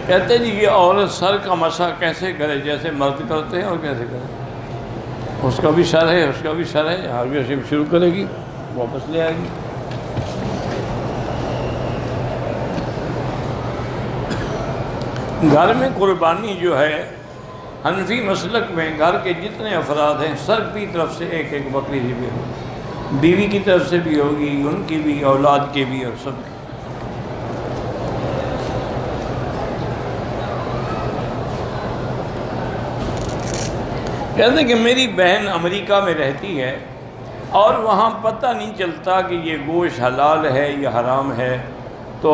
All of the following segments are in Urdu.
کہتے جی یہ عورت سر کا مسح کیسے کرے جیسے مرد کرتے ہیں اور کیسے کرے؟ اس کا بھی سر ہے، اس کا بھی سر ہے، آگے سے شروع کرے گی واپس لے آئے گی۔ گھر میں قربانی جو ہے حنفی مسلک میں گھر کے جتنے افراد ہیں سب کی طرف سے ایک ایک بکری ذبح ہوگی، بیوی کی طرف سے بھی ہوگی، ان کی بھی، اولاد کے بھی، اور سب کی۔ کہتے ہیں کہ میری بہن امریکہ میں رہتی ہے اور وہاں پتہ نہیں چلتا کہ یہ گوشت حلال ہے یا حرام ہے، تو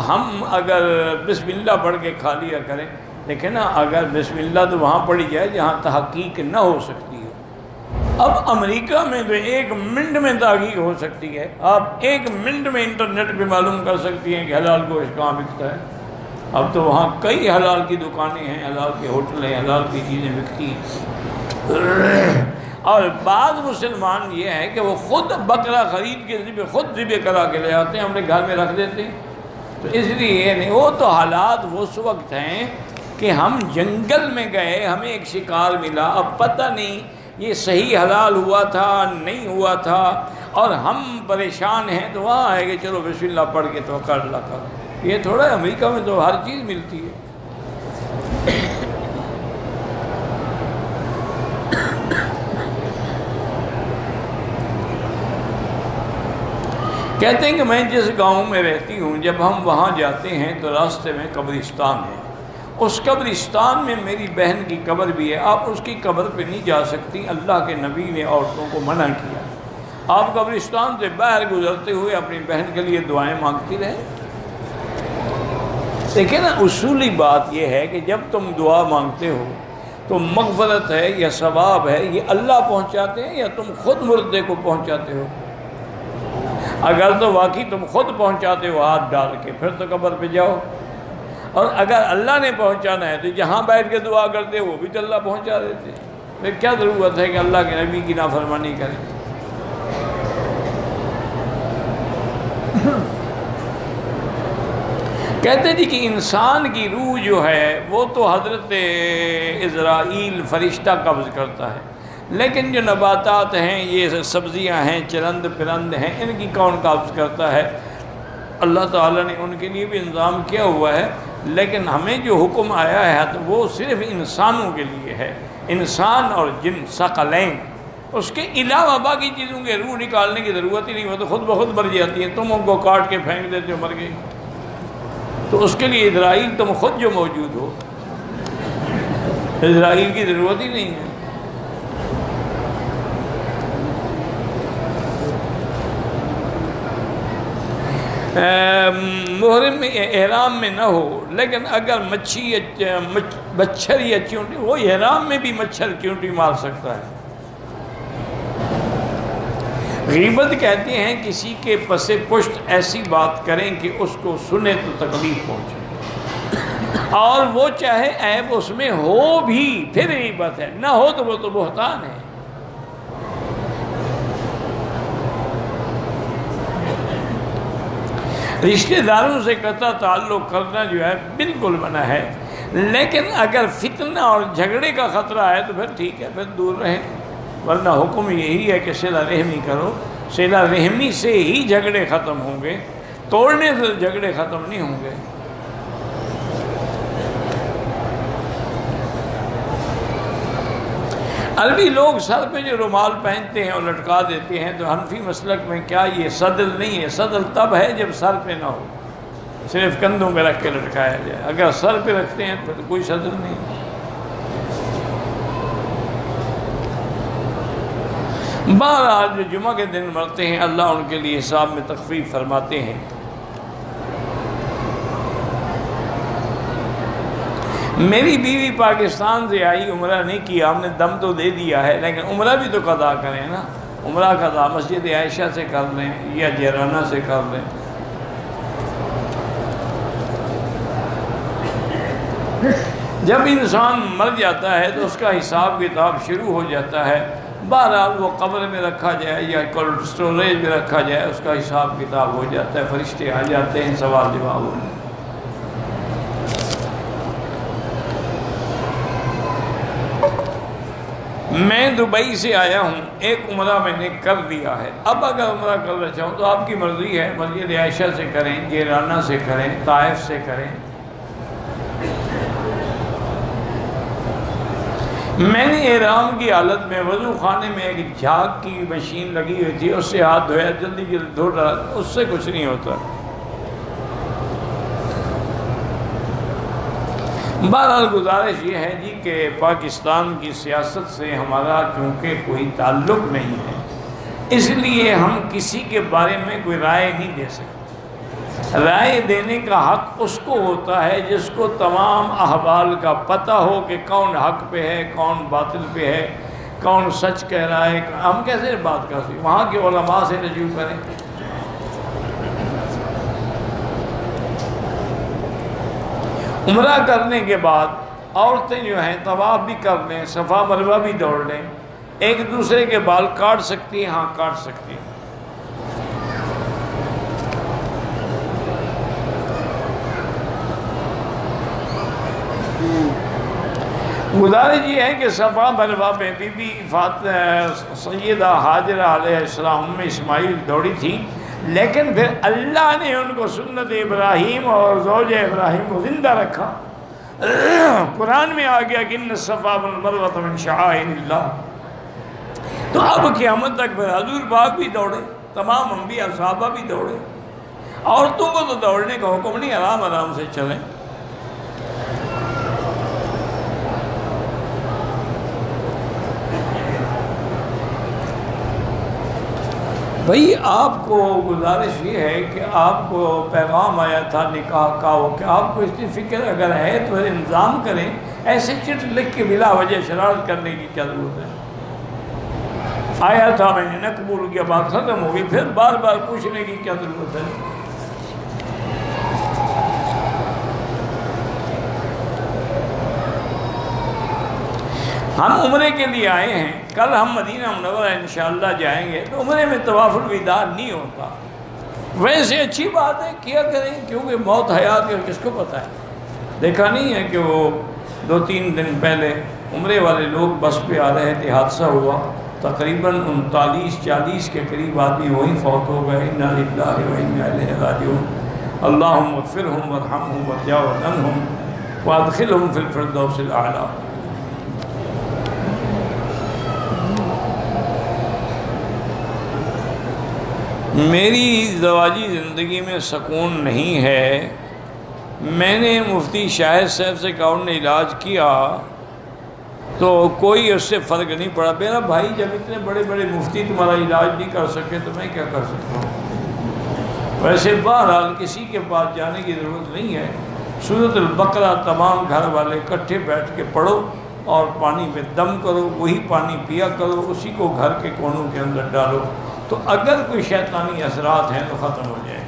ہم اگر بسم اللہ پڑھ کے کھا لیا کریں۔ دیکھیں نا، اگر بسم اللہ تو وہاں پڑھی جائے جہاں تحقیق نہ ہو سکتی ہے۔ اب امریکہ میں تو 1 منٹ میں تحقیق ہو سکتی ہے، آپ 1 منٹ میں انٹرنیٹ پہ معلوم کر سکتی ہیں کہ حلال گوشت کہاں بکتا ہے۔ اب تو وہاں کئی حلال کی دکانیں ہیں، حلال کے ہوٹل ہیں، حلال کی چیزیں بکتی ہیں۔ اور بعض مسلمان یہ ہے کہ وہ خود بکرا خرید کے خود ذبح کرا کے لے آتے ہیں، ہم نے گھر میں رکھ دیتے ہیں۔ تو اس لیے نہیں، وہ تو حالات اس وقت ہیں کہ ہم جنگل میں گئے، ہمیں ایک شکار ملا، اب پتہ نہیں یہ صحیح حلال ہوا تھا نہیں ہوا تھا، اور ہم پریشان ہیں، تو وہاں ہے کہ چلو بسم اللہ پڑھ کے توکل اللہ کا۔ یہ تھوڑا ہے، امریکہ میں تو ہر چیز ملتی ہے۔ کہتے ہیں کہ میں جس گاؤں میں رہتی ہوں، جب ہم وہاں جاتے ہیں تو راستے میں قبرستان ہے، اس قبرستان میں میری بہن کی قبر بھی ہے، آپ اس کی قبر پہ نہیں جا سکتی، اللہ کے نبی نے عورتوں کو منع کیا۔ آپ قبرستان سے باہر گزرتے ہوئے اپنی بہن کے لیے دعائیں مانگتی رہیں۔ دیکھیں نا، اصولی بات یہ ہے کہ جب تم دعا مانگتے ہو تو مغفرت ہے یا ثواب ہے، یہ اللہ پہنچاتے ہیں یا تم خود مردے کو پہنچاتے ہو؟ اگر تو واقعی تم خود پہنچاتے ہو ہاتھ ڈال کے، پھر تو قبر پہ جاؤ، اور اگر اللہ نے پہنچانا ہے تو جہاں بیٹھ کے دعا کرتے ہو وہ بھی تو اللہ پہنچا دیتے ہیں، پھر کیا ضرورت ہے کہ اللہ کے نبی کی نافرمانی کریں؟ کہتے جی کہ انسان کی روح جو ہے وہ تو حضرت عزرائیل فرشتہ قبض کرتا ہے، لیکن جو نباتات ہیں، یہ سبزیاں ہیں، چرند پرند ہیں، ان کی کون قبض کرتا ہے؟ اللہ تعالیٰ نے ان کے لیے بھی انتظام کیا ہوا ہے، لیکن ہمیں جو حکم آیا ہے تو وہ صرف انسانوں کے لیے ہے، انسان اور جن ثقلین۔ اس کے علاوہ باقی چیزوں کے روح نکالنے کی ضرورت ہی نہیں، وہ تو خود بخود مر جاتی ہیں، تم ان کو کاٹ کے پھینک دیتے ہو، مر گئی۔ تو اس کے لیے اسرائیل تم خود جو موجود ہو، اسرائیل کی ضرورت ہی نہیں ہے۔ محرم میں احرام میں نہ ہو، لیکن اگر مچھر یا چیونٹی، وہ احرام میں بھی مچھر چیونٹی مار سکتا ہے۔ غیبت کہتے ہیں کسی کے پس پشت ایسی بات کریں کہ اس کو سنے تو تکلیف پہنچے، اور وہ چاہے عیب اس میں ہو بھی پھر غیبت ہے، نہ ہو تو وہ تو بہتان ہے۔ رشتہ داروں سے قطع تعلق کرنا جو ہے بالکل منع ہے، لیکن اگر فتنہ اور جھگڑے کا خطرہ ہے تو پھر ٹھیک ہے، پھر دور رہیں، ورنہ حکم یہی ہے کہ صلہ رحمی کرو۔ صلہ رحمی سے ہی جھگڑے ختم ہوں گے، توڑنے سے جھگڑے ختم نہیں ہوں گے۔ عربی لوگ سر پہ جو رومال پہنتے ہیں اور لٹکا دیتے ہیں، تو حنفی مسلک میں کیا یہ صدل نہیں ہے؟ صدل تب ہے جب سر پہ نہ ہو، صرف کندھوں پہ رکھ کے لٹکایا جائے، اگر سر پہ رکھتے ہیں تو کوئی صدل نہیں۔ بہرحال جو جمعہ کے دن مرتے ہیں، اللہ ان کے لیے حساب میں تخفیف فرماتے ہیں۔ میری بیوی پاکستان سے آئی، عمرہ نہیں کیا، ہم نے دم تو دے دیا ہے، لیکن عمرہ بھی تو قضا کریں نا۔ عمرہ قضا مسجد عائشہ سے کر لیں یا جیرانہ سے کر لیں۔ جب انسان مر جاتا ہے تو اس کا حساب کتاب شروع ہو جاتا ہے، بہرحال وہ قبر میں رکھا جائے یا کولڈ اسٹوریج میں رکھا جائے، اس کا حساب کتاب ہو جاتا ہے، فرشتے آ جاتے ہیں، سوال جواب ہو جاتا ہے۔ میں دبئی سے آیا ہوں، ایک عمرہ میں نے کر لیا ہے، اب اگر عمرہ کرنا چاہوں تو آپ کی مرضی ہے، مسجد عائشہ سے کریں، جیرانہ سے کریں، طائف سے کریں۔ میں نے احرام کی حالت میں وضو خانے میں ایک جھاگ کی مشین لگی ہوئی تھی، اس سے ہاتھ دھویا، جلدی جلدی دھو ڈالا، اس سے کچھ نہیں ہوتا۔ بہرحال گزارش یہ ہے جی کہ پاکستان کی سیاست سے ہمارا چونکہ کوئی تعلق نہیں ہے، اس لیے ہم کسی کے بارے میں کوئی رائے نہیں دے سکتے۔ رائے دینے کا حق اس کو ہوتا ہے جس کو تمام احوال کا پتہ ہو کہ کون حق پہ ہے، کون باطل پہ ہے، کون سچ کہہ رہا ہے۔ ہم کیسے بات کر سکتے؟ وہاں کے علماء سے رجوع کریں۔ عمرہ کرنے کے بعد عورتیں جو ہیں طواف بھی کر لیں، صفا مروہ بھی دوڑ لیں، ایک دوسرے کے بال کاٹ سکتی ہیں، ہاں کاٹ سکتی ہیں۔ گزارش یہ ہے کہ صفا مروہ پہ بی بی سیدہ حاجرہ علیہ السلام میں اسماعیل دوڑی تھی، لیکن پھر اللہ نے ان کو سنت ابراہیم اور زوج ابراہیم کو زندہ رکھا۔ قرآن میں آ گیا کہ ان الصفا والمروہ من شعائر اللہ۔ تو اب قیامت تک پھر حضور پاک بھی دوڑے، تمام انبیاء صحابہ بھی دوڑے، عورتوں کو تو دوڑنے کا حکم نہیں، آرام آرام سے چلیں۔ بھئی آپ کو گزارش یہ ہے کہ آپ کو پیغام آیا تھا نکاح کا، ہو کہ آپ کو اس کی فکر اگر ہے تو انتظام کریں، ایسے چٹ لکھ کے بلا وجہ شرارت کرنے کی کیا ضرورت ہے؟ آیا تھا میں نے نہ قبول کیا، بات ختم ہو گئی، پھر بار بار پوچھنے کی کیا ضرورت ہے؟ ہم عمرے کے لیے آئے ہیں، کل ہم مدینہ منورہ انشاءاللہ جائیں گے، تو عمرے میں طواف الوداع نہیں ہوتا۔ ویسے اچھی بات ہے، کیا کریں، کیونکہ موت حیات کا کس کو پتہ ہے۔ دیکھا نہیں ہے کہ وہ 2-3 دن پہلے عمرے والے لوگ بس پہ آ رہے تھے، حادثہ ہوا، تقریباً 39-40 کے قریب آدمی وہیں فوت ہو گئے۔ انا للہ و انا الیہ راجعون۔ اللہم اغفرہم وارحمہم وتجاوز عنہم وادخلہم فی الفردوس الاعلی۔ میری زواجی زندگی میں سکون نہیں ہے، میں نے مفتی شاہد صاحب سے کہ انہوں نے علاج کیا تو کوئی اس سے فرق نہیں پڑا۔ میرا بھائی جب اتنے بڑے بڑے مفتی تمہارا علاج نہیں کر سکے تو میں کیا کر سکتا ہوں؟ ویسے بہرحال کسی کے پاس جانے کی ضرورت نہیں ہے، سورۃ البقرہ تمام گھر والے اکٹھے بیٹھ کے پڑھو اور پانی میں دم کرو، وہی پانی پیا کرو، اسی کو گھر کے کونوں کے اندر ڈالو، تو اگر کوئی شیطانی اثرات ہیں تو ختم ہو جائیں۔